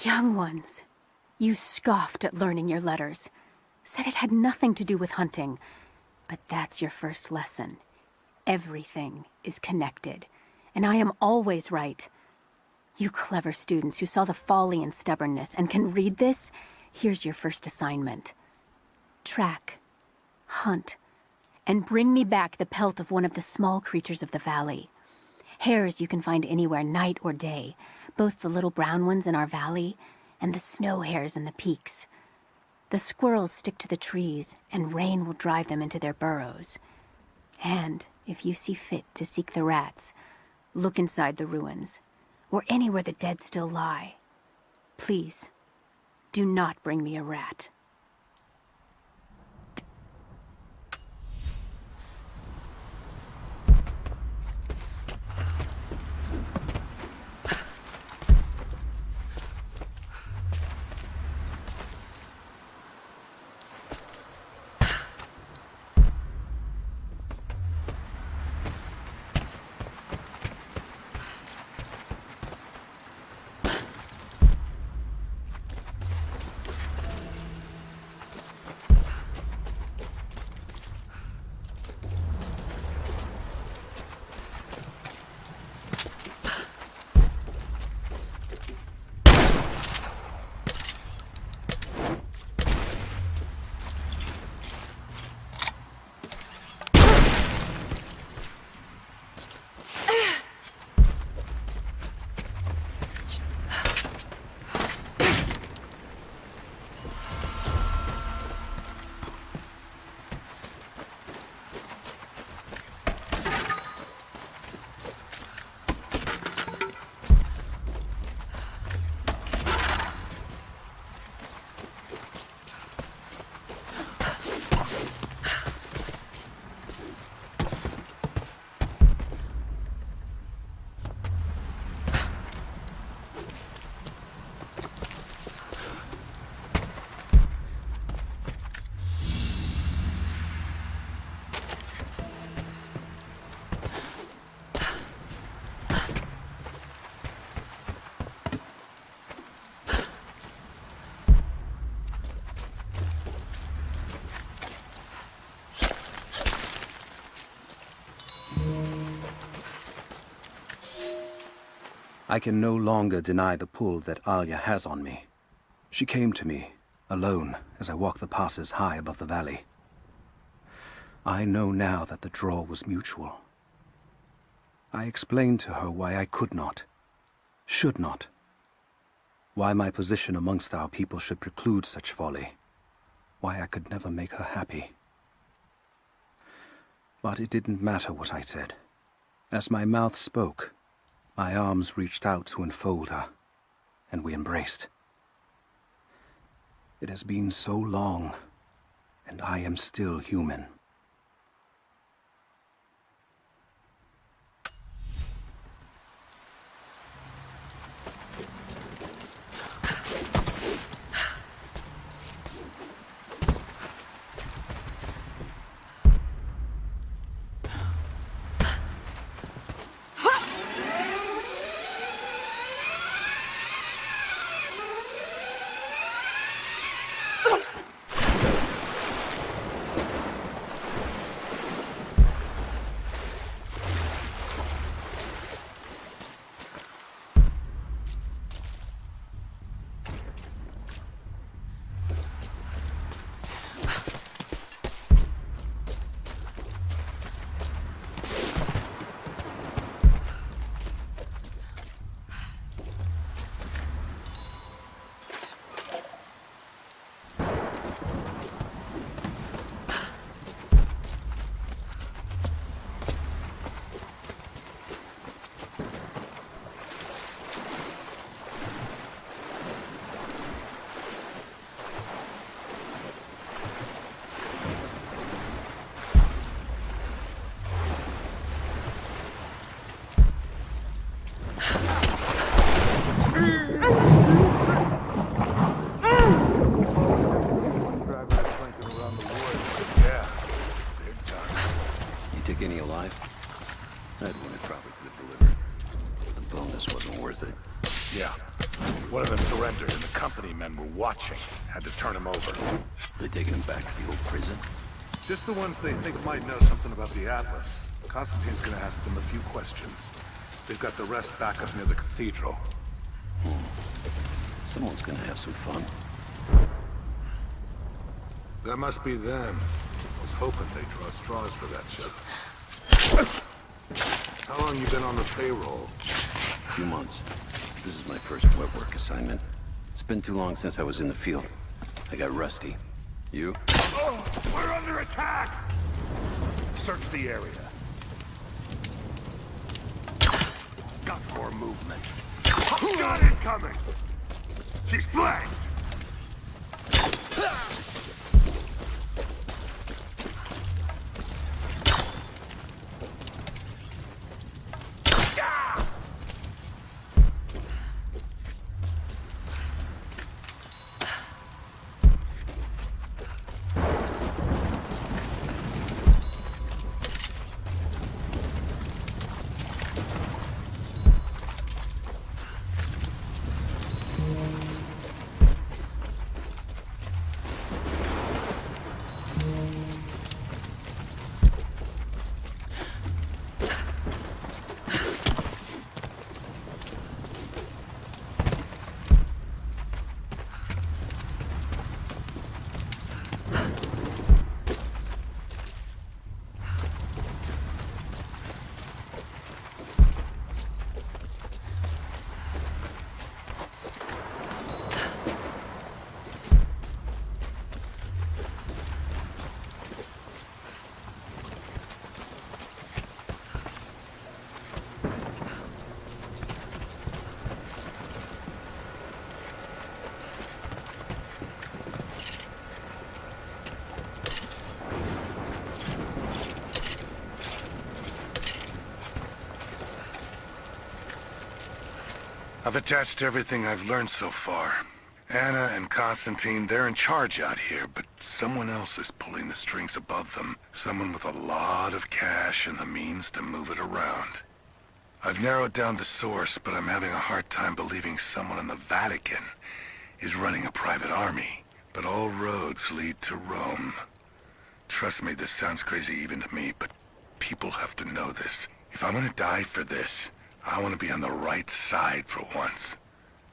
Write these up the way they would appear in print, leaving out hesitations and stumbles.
Young ones, you scoffed at learning your letters. Said it had nothing to do with hunting. But that's your first lesson. Everything is connected, and I am always right. You clever students who saw the folly and stubbornness and can read this, here's your first assignment. Track, hunt, and bring me back the pelt of one of the small creatures of the valley. Hares you can find anywhere, night or day, both the little brown ones in our valley and the snow hares in the peaks. The squirrels stick to the trees, and rain will drive them into their burrows. And if you see fit to seek the rats, look inside the ruins, or anywhere the dead still lie. Please, do not bring me a rat. I can no longer deny the pull that Alia has on me. She came to me, alone, as I walked the passes high above the valley. I know now that the draw was mutual. I explained to her why I could not, should not, why my position amongst our people should preclude such folly, why I could never make her happy. But it didn't matter what I said. As my mouth spoke, my arms reached out to enfold her, and we embraced. It has been so long, and I am still human. Any alive? That one I probably could have delivered. The bonus wasn't worth it. Yeah. One of them surrendered and the company men were watching. Had to turn him over. They taking him back to the old prison? Just the ones they think might know something about the Atlas. Constantine's gonna ask them a few questions. They've got the rest back up near the cathedral. Someone's gonna have some fun. That must be them. I was hoping they'd draw straws for that chip. How long you been on the payroll? A few months. This is my first wet work assignment. It's been too long since I was in the field. I got rusty. You? Oh, we're under attack! Search the area. Got more movement. Got incoming! She's flanked! I've attached everything I've learned so far. Anna and Constantine, they're in charge out here, but someone else is pulling the strings above them. Someone with a lot of cash and the means to move it around. I've narrowed down the source, but I'm having a hard time believing someone in the Vatican is running a private army. But all roads lead to Rome. Trust me, this sounds crazy even to me, but people have to know this. If I'm gonna die for this, I want to be on the right side for once.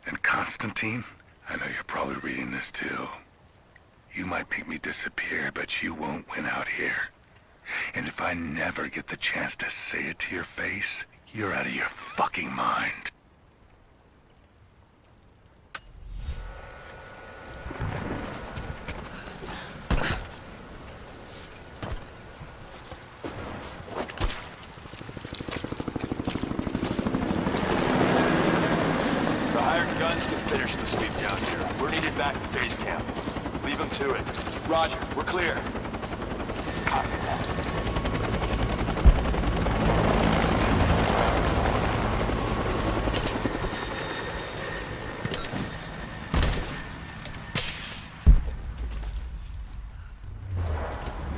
And Constantine, I know you're probably reading this too. You might make me disappear, but you won't win out here. And if I never get the chance to say it to your face, you're out of your fucking mind. Finish the sweep down here. We're needed back at base camp. Leave them to it. Roger, we're clear. Copy that.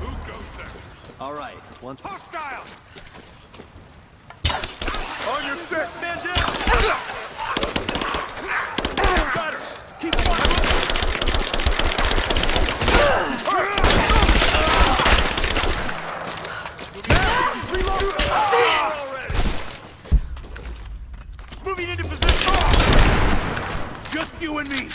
Who goes there? All right, once... Hostile! On your stick! Man down! Keep fighting! Moving into position! Just you and me!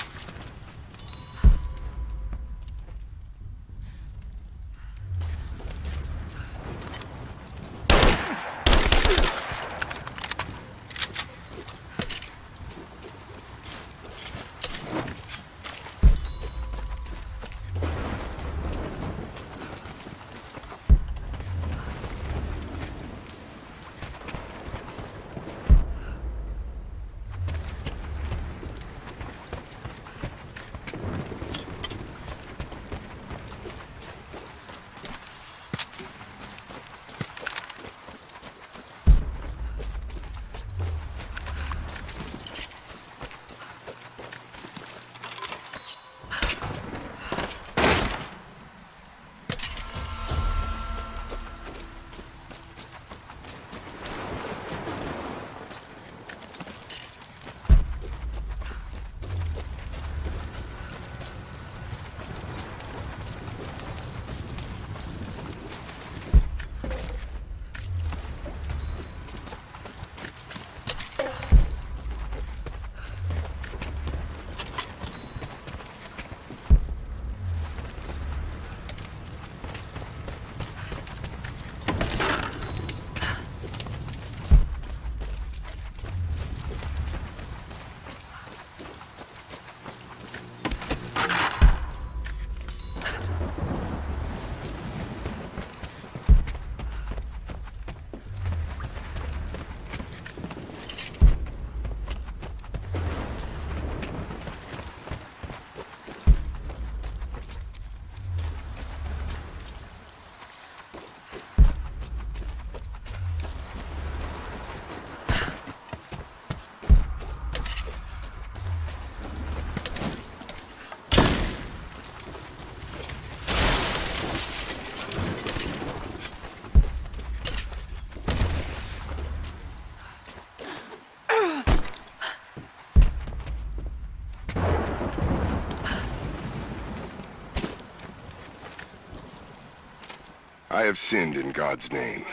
I have sinned in God's name.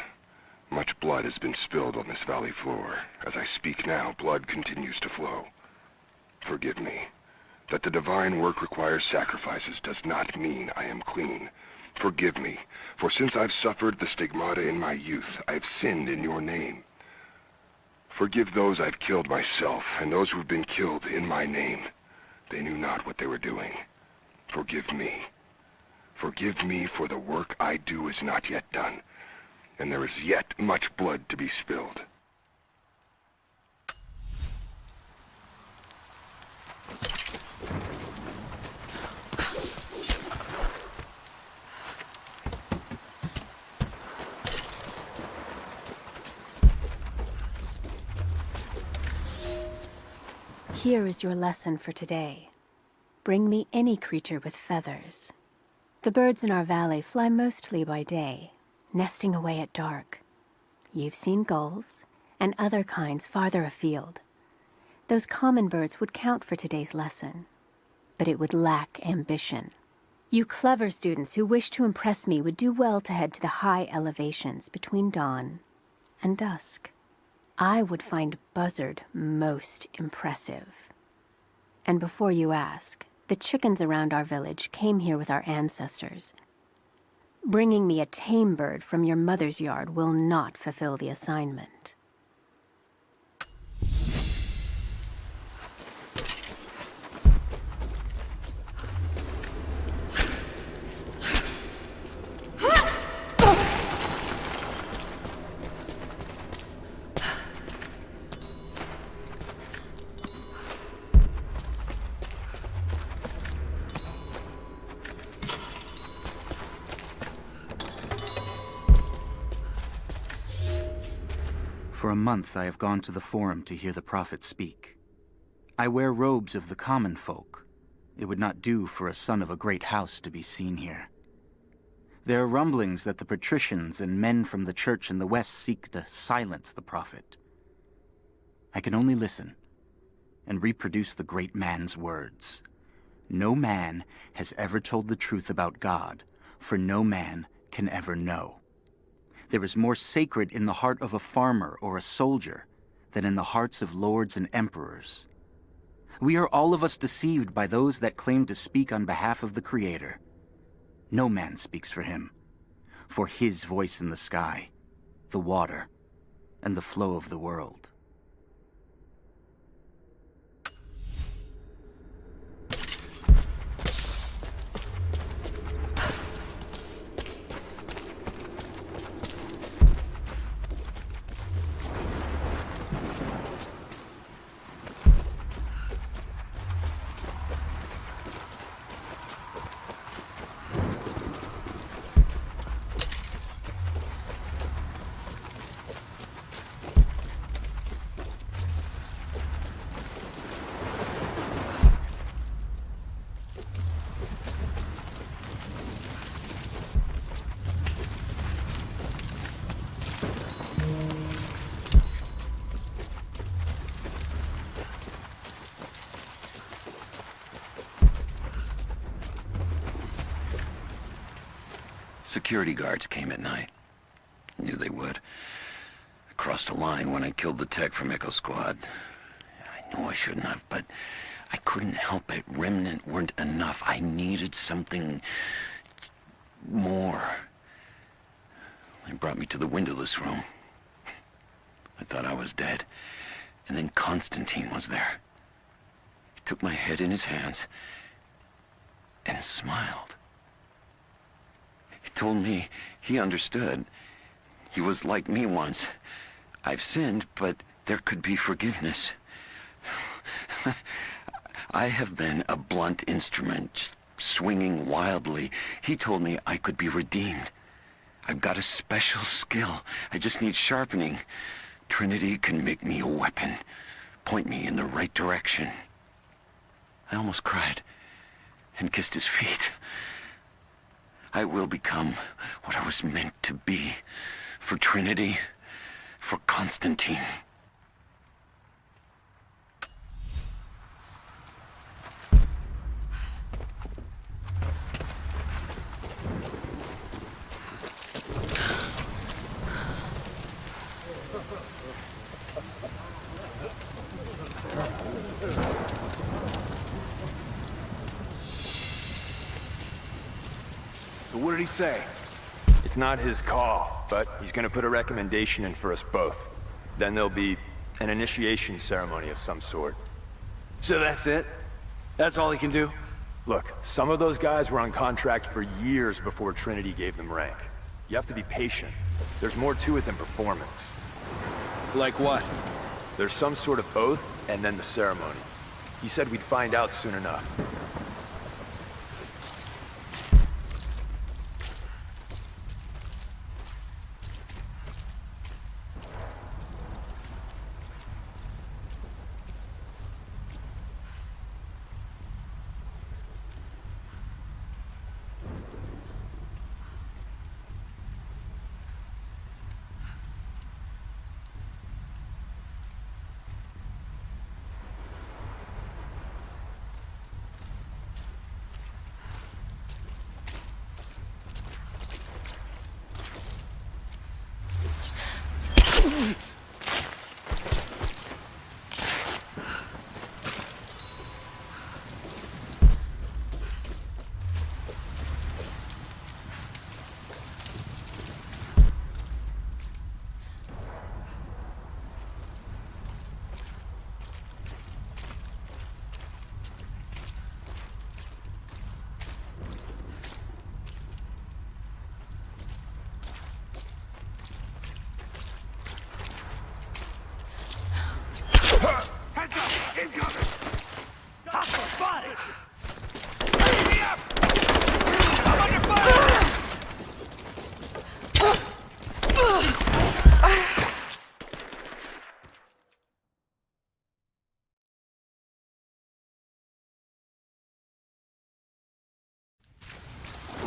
Much blood has been spilled on this valley floor. As I speak now, blood continues to flow. Forgive me. That the divine work requires sacrifices does not mean I am clean. Forgive me, for since I've suffered the stigmata in my youth, I've sinned in your name. Forgive those I've killed myself, and those who've been killed in my name. They knew not what they were doing. Forgive me. Forgive me, for the work I do is not yet done, and there is yet much blood to be spilled. Here is your lesson for today. Bring me any creature with feathers. The birds in our valley fly mostly by day, nesting away at dark. You've seen gulls and other kinds farther afield. Those common birds would count for today's lesson, but it would lack ambition. You clever students who wish to impress me would do well to head to the high elevations between dawn and dusk. I would find Buzzard most impressive. And before you ask, the chickens around our village came here with our ancestors. Bringing me a tame bird from your mother's yard will not fulfill the assignment. For a month I have gone to the Forum to hear the prophet speak. I wear robes of the common folk. It would not do for a son of a great house to be seen here. There are rumblings that the patricians and men from the church in the west seek to silence the prophet. I can only listen and reproduce the great man's words. No man has ever told the truth about God, for no man can ever know. There is more sacred in the heart of a farmer or a soldier than in the hearts of lords and emperors. We are all of us deceived by those that claim to speak on behalf of the Creator. No man speaks for him, for his voice in the sky, the water, and the flow of the world. Security guards came at night. Knew they would. I crossed a line when I killed the tech from Echo Squad. I knew I shouldn't have, but I couldn't help it. Remnant weren't enough. I needed something more. They brought me to the windowless room. I thought I was dead. And then Constantine was there. He took my head in his hands and smiled. He told me he understood. He was like me once. I've sinned, but there could be forgiveness. I have been a blunt instrument, just swinging wildly. He told me I could be redeemed. I've got a special skill. I just need sharpening. Trinity can make me a weapon, point me in the right direction. I almost cried and kissed his feet. I will become what I was meant to be. For Trinity, for Constantine. So what did he say? It's not his call, but he's gonna put a recommendation in for us both. Then there'll be an initiation ceremony of some sort. So that's it? That's all he can do? Look, some of those guys were on contract for years before Trinity gave them rank. You have to be patient. There's more to it than performance. Like what? There's some sort of oath, and then the ceremony. He said we'd find out soon enough.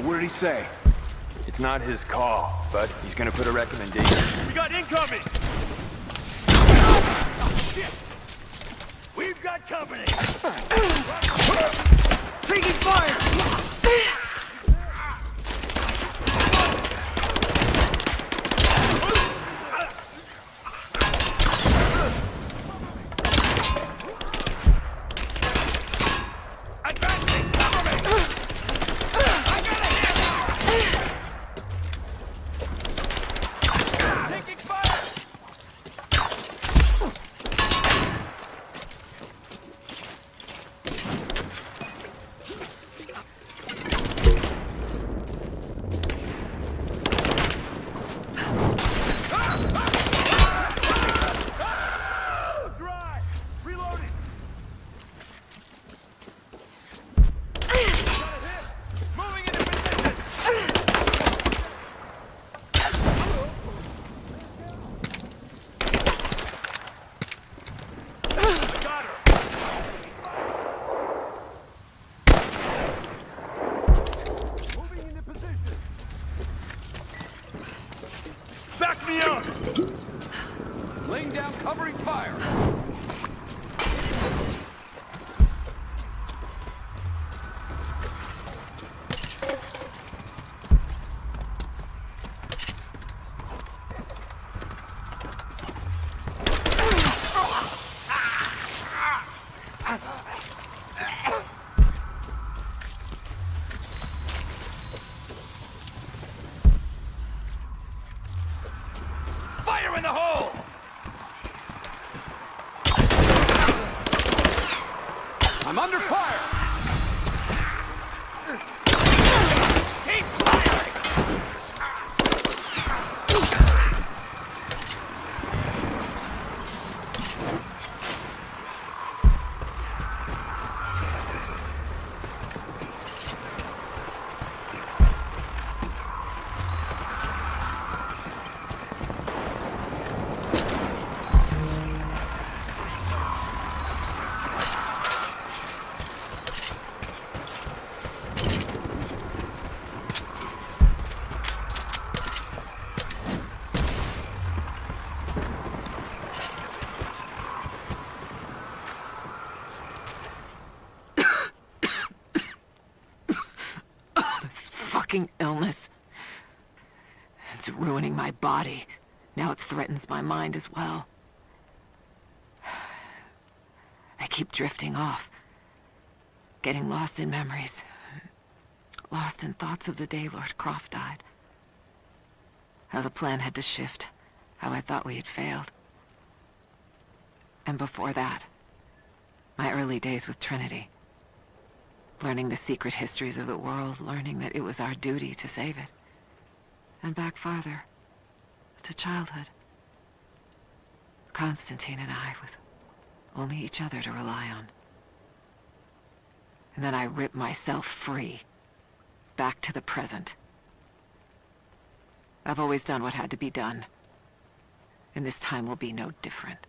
What did he say? It's not his call, but he's gonna put a recommendation. We got incoming! Oh, shit! We've got company! Taking fire! Laying down covering fire. Fire in the hole! I'm under fire! Keep firing! Illness. It's ruining my body. Now it threatens my mind as well. I keep drifting off, getting lost in memories. lost in thoughts of the day Lord Croft died. How the plan had to shift, how I thought we had failed. And before that, my early days with Trinity. Learning the secret histories of the world, learning that it was our duty to save it. And back farther, to childhood. Constantine and I, with only each other to rely on. And then I ripped myself free, back to the present. I've always done what had to be done, and this time will be no different.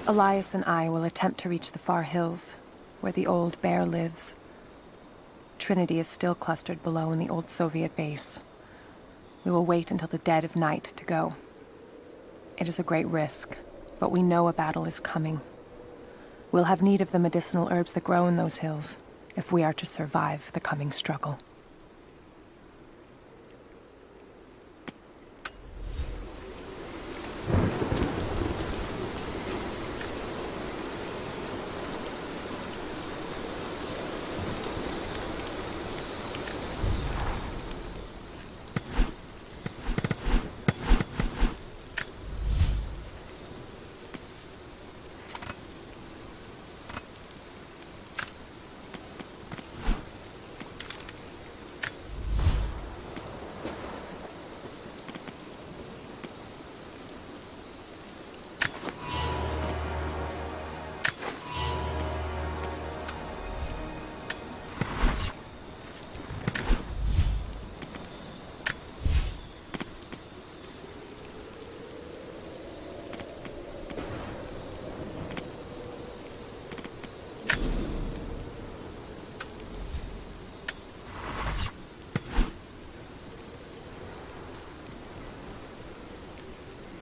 Elias and I will attempt to reach the far hills, where the old bear lives. Trinity is still clustered below in the old Soviet base. We will wait until the dead of night to go. It is a great risk, but we know a battle is coming. We'll have need of the medicinal herbs that grow in those hills, if we are to survive the coming struggle.